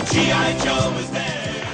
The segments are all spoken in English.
G.I.Joe is there.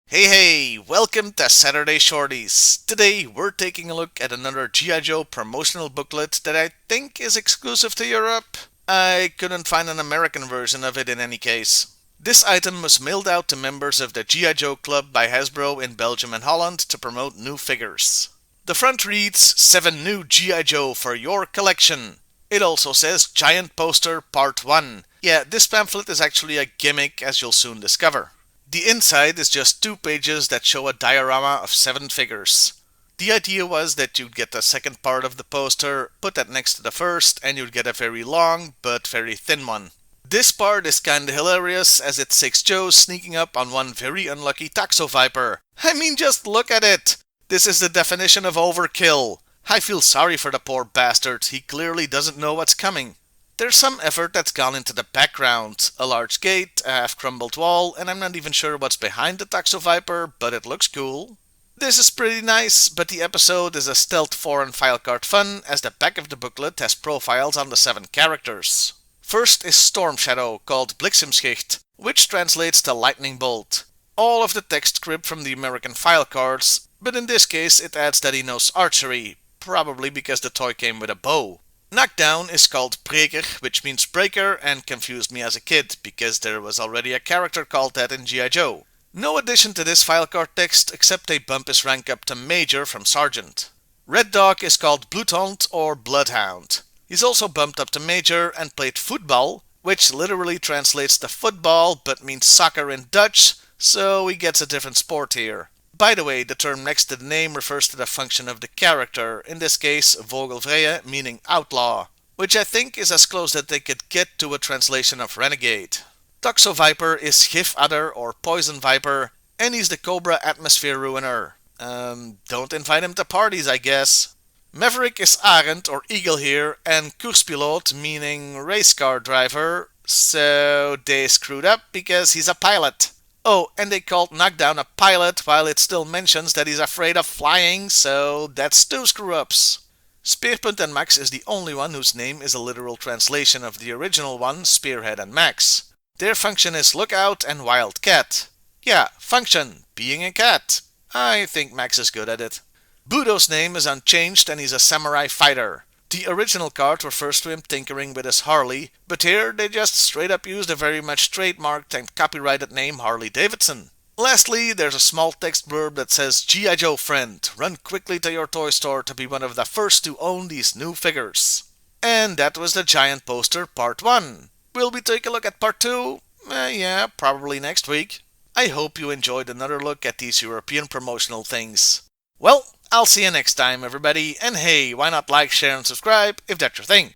Hey, welcome to Saturday Shorties. Today we're taking a look at another G.I.Joe promotional booklet that I think is exclusive to Europe. I couldn't find an American version of it in any case. This item was mailed out to members of the G.I.Joe Club by Hasbro in Belgium and Holland to promote new figures. The front reads, 7 new G.I.Joe for your collection. It also says Giant Poster Part 1. Yeah, this pamphlet is actually a gimmick, as you'll soon discover. The inside is just 2 pages that show a diorama of 7 figures. The idea was that you'd get the second part of the poster, put that next to the first, and you'd get a very long but very thin one. This part is kinda hilarious, as it's 6 Joes sneaking up on one very unlucky Taxo Viper. I mean, just look at it! This is the definition of overkill. I feel sorry for the poor bastard, he clearly doesn't know what's coming. There's some effort that's gone into the background. A large gate, a half-crumbled wall, and I'm not even sure what's behind the Taxo Viper, but it looks cool. This is pretty nice, but the episode is a stealth foreign file card fun, as the back of the booklet has profiles on the 7 characters. First is Storm Shadow, called Bliksemschicht, which translates to lightning bolt. All of the text cribbed from the American file cards, but in this case it adds that he knows archery, probably because the toy came with a bow. Knockdown is called Breker, which means breaker, and confused me as a kid, because there was already a character called that in G.I.Joe. No addition to this file card text, except they bump his rank up to Major from Sergeant. Red Dog is called Bloedhond or Bloodhound. He's also bumped up to Major and played football, which literally translates to football but means soccer in Dutch, so he gets a different sport here. By the way, the term next to the name refers to the function of the character, in this case Vogelvrije, meaning outlaw, which I think is as close that they could get to a translation of renegade. Taxo Viper is Gifadder or Poison Viper, and he's the Cobra Atmosphere Ruiner. Don't invite him to parties, I guess. Maverick is Arend or Eagle here, and Koerspiloot, meaning race car driver, so they screwed up because he's a pilot. Oh, and they called Knockdown a pilot while it still mentions that he's afraid of flying, so that's 2 screw-ups. Speerpunt and Max is the only one whose name is a literal translation of the original one, Spearhead and Max. Their function is Lookout and Wild Cat. Yeah, function, being a cat. I think Max is good at it. Budo's name is unchanged and he's a samurai fighter. The original card refers to him tinkering with his Harley, but here they just straight up used a very much trademarked and copyrighted name Harley Davidson. Lastly, there's a small text blurb that says, G.I.Joe friend, run quickly to your toy store to be one of the first to own these new figures. And that was the Giant Poster Part 1. Will we take a look at Part 2? Yeah, probably next week. I hope you enjoyed another look at these European promotional things. Well, I'll see you next time, everybody, and hey, why not like, share, and subscribe if that's your thing?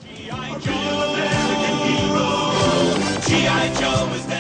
G.I. Joe, American hero. G.I. Joe is there.